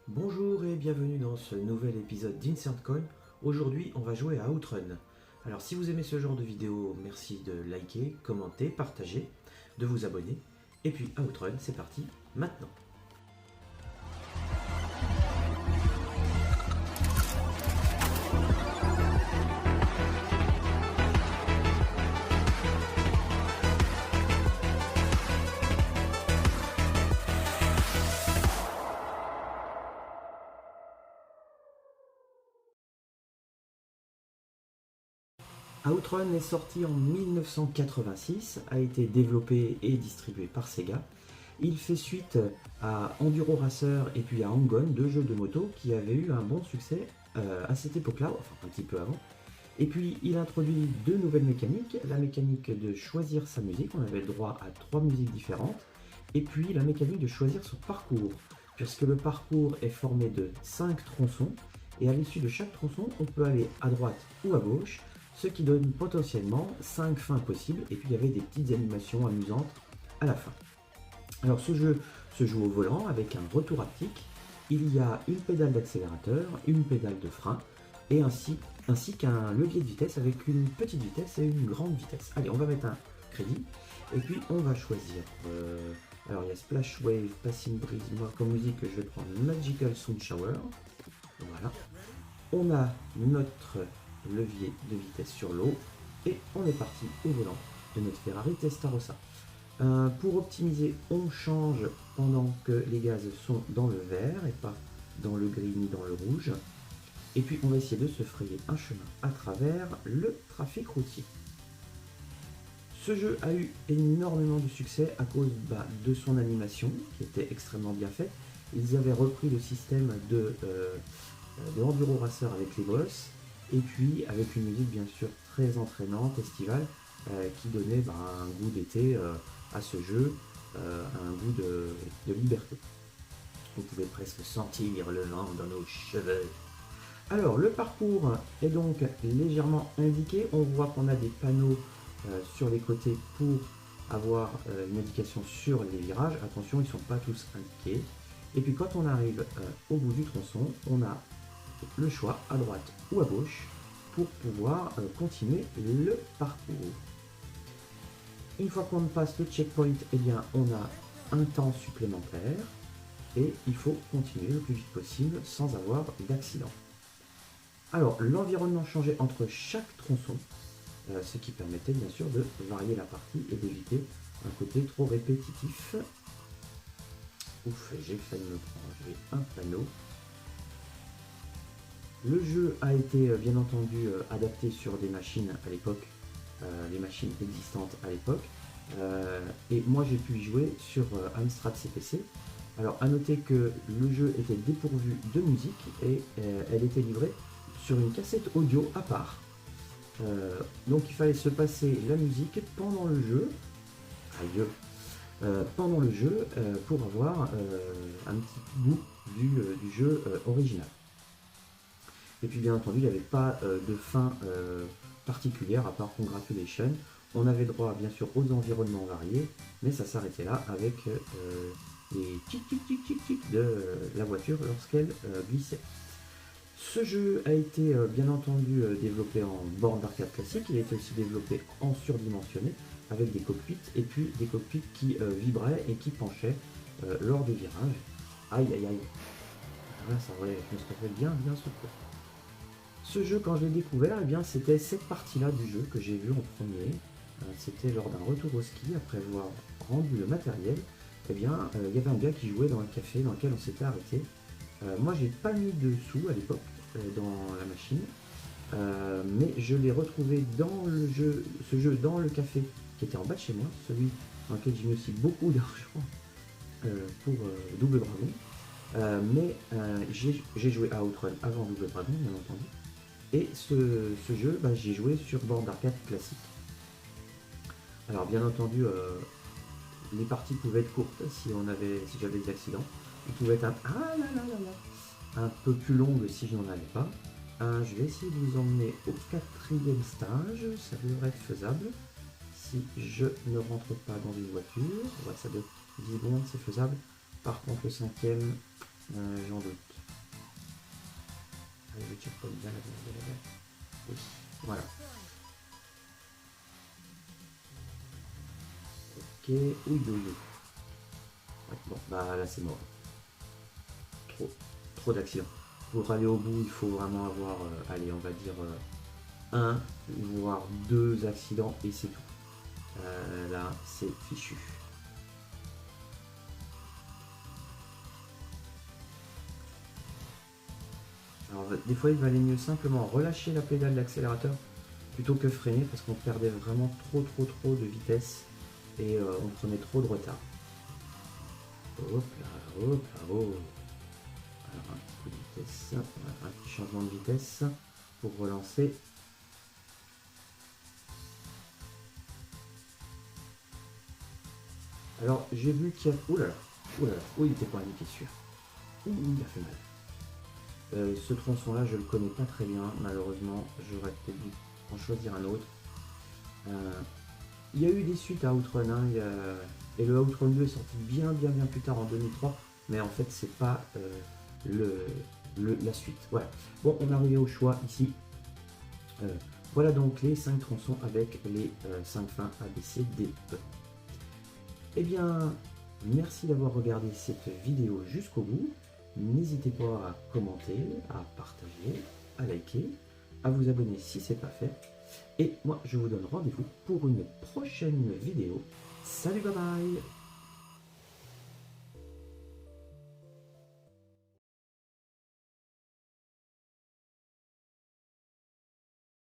Bonjour et bienvenue dans ce nouvel épisode d'Insert Coin. Aujourd'hui, on va jouer à Outrun. Alors, si vous aimez ce genre de vidéo, merci de liker, commenter, partager, de vous abonner. Et puis, à Outrun, c'est parti maintenant. Outrun est sorti en 1986, a été développé et distribué par Sega. Il fait suite à Enduro Racer et puis à Hang-On, deux jeux de moto qui avaient eu un bon succès à cette époque-là, enfin un petit peu avant. Et puis il introduit deux nouvelles mécaniques, la mécanique de choisir sa musique, on avait le droit à trois musiques différentes, et puis la mécanique de choisir son parcours, puisque le parcours est formé de 5 tronçons, et à l'issue de chaque tronçon, on peut aller à droite ou à gauche, ce qui donne potentiellement 5 fins possibles, et puis il y avait des petites animations amusantes à la fin. Alors ce jeu se joue au volant avec un retour haptique, il y a une pédale d'accélérateur, une pédale de frein, et ainsi qu'un levier de vitesse avec une petite vitesse et une grande vitesse. Allez, on va mettre un crédit, et puis on va choisir... alors il y a Splash Wave, Passing Breeze, moi comme musique je vais prendre Magical Sound Shower. Voilà. On a notre levier de vitesse sur l'eau, et on est parti au volant de notre Ferrari Testarossa. Pour optimiser, on change pendant que les gaz sont dans le vert et pas dans le gris ni dans le rouge. Et puis on va essayer de se frayer un chemin à travers le trafic routier. Ce jeu a eu énormément de succès à cause de son animation qui était extrêmement bien faite. Ils avaient repris le système de Enduro Racer avec les bosses, et puis avec une musique bien sûr très entraînante, estivale, qui donnait un goût d'été à ce jeu, un goût de liberté. Vous pouvez presque sentir le vent dans nos cheveux. Alors le parcours est donc légèrement indiqué, on voit qu'on a des panneaux sur les côtés pour avoir une indication sur les virages. Attention, ils ne sont pas tous indiqués. Et puis quand on arrive au bout du tronçon, on a le choix à droite ou à gauche pour pouvoir continuer le parcours. Une fois qu'on passe le checkpoint, eh bien, on a un temps supplémentaire et il faut continuer le plus vite possible sans avoir d'accident. Alors, l'environnement changeait entre chaque tronçon, ce qui permettait bien sûr de varier la partie et d'éviter un côté trop répétitif. Ouf, j'ai failli me prendre un panneau. Le jeu a été bien entendu adapté sur des machines à l'époque, les machines existantes à l'époque, et moi j'ai pu y jouer sur Amstrad CPC. Alors à noter que le jeu était dépourvu de musique et elle était livrée sur une cassette audio à part. Donc il fallait se passer la musique pendant le jeu, pendant le jeu pour avoir un petit goût du jeu original. Et puis bien entendu, il n'y avait pas de fin particulière à part Congratulations. On avait droit bien sûr aux environnements variés, mais ça s'arrêtait là avec les tic tic tic tic tic de la voiture lorsqu'elle glissait. Ce jeu a été bien entendu développé en borne d'arcade classique, il a été aussi développé en surdimensionné avec des cockpits et puis des cockpits qui vibraient et qui penchaient lors des virages. Aïe aïe aïe, là ça aurait, je me serais bien secoué. Ce jeu, quand je l'ai découvert, eh bien, c'était cette partie-là du jeu que j'ai vue en premier. C'était lors d'un retour au ski, après avoir rendu le matériel. Eh bien, il y avait un gars qui jouait dans le café dans lequel on s'était arrêté. Moi, j'ai pas mis de sous à l'époque dans la machine, mais je l'ai retrouvé dans le jeu, ce jeu dans le café qui était en bas de chez moi, celui dans lequel j'ai mis aussi beaucoup d'argent pour Double Dragon. Mais j'ai joué à Outrun avant Double Dragon, bien entendu. Et ce jeu, j'ai joué sur borne d'arcade classique. Alors bien entendu, les parties pouvaient être courtes si j'avais des accidents. Ils pouvaient être un peu plus longues si je n'en avais pas. Je vais essayer de vous emmener au 4e stage, ça devrait être faisable. Si je ne rentre pas dans une voiture, ouais, ça doit être 10 secondes, c'est faisable. Par contre le 5e, j'en doute. Allez, le checkpoint, bien là, bien là, bien là. Oui, voilà. Ok, oui, oui, oui. Ouais, bon, bah là c'est mort. Trop d'accidents. Pour aller au bout, il faut vraiment avoir, allez, on va dire un, voire deux accidents et c'est tout. Là, c'est fichu. Alors, des fois, il valait mieux simplement relâcher la pédale d'accélérateur plutôt que freiner parce qu'on perdait vraiment trop de vitesse et on prenait trop de retard. Hop là, hop là, oh. Alors, un petit coup de vitesse, un petit changement de vitesse pour relancer. Alors, j'ai vu qu'il y a... Ouh là là, ouh là là, oh, il était pas indiqué celui-là. Ouh, il a fait mal. Ce tronçon-là, je le connais pas très bien, malheureusement. J'aurais peut-être dû en choisir un autre. Il y a eu des suites à Outrun, hein, et le Outrun 2 est sorti bien plus tard en 2003, mais en fait, c'est pas la suite. Voilà. Bon, on est arrivé au choix ici. Voilà donc les 5 tronçons avec les 5 fins A, B, C, D, E. Eh bien, merci d'avoir regardé cette vidéo jusqu'au bout. N'hésitez pas à commenter, à partager, à liker, à vous abonner si ce n'est pas fait. Et moi, je vous donne rendez-vous pour une prochaine vidéo. Salut, bye bye!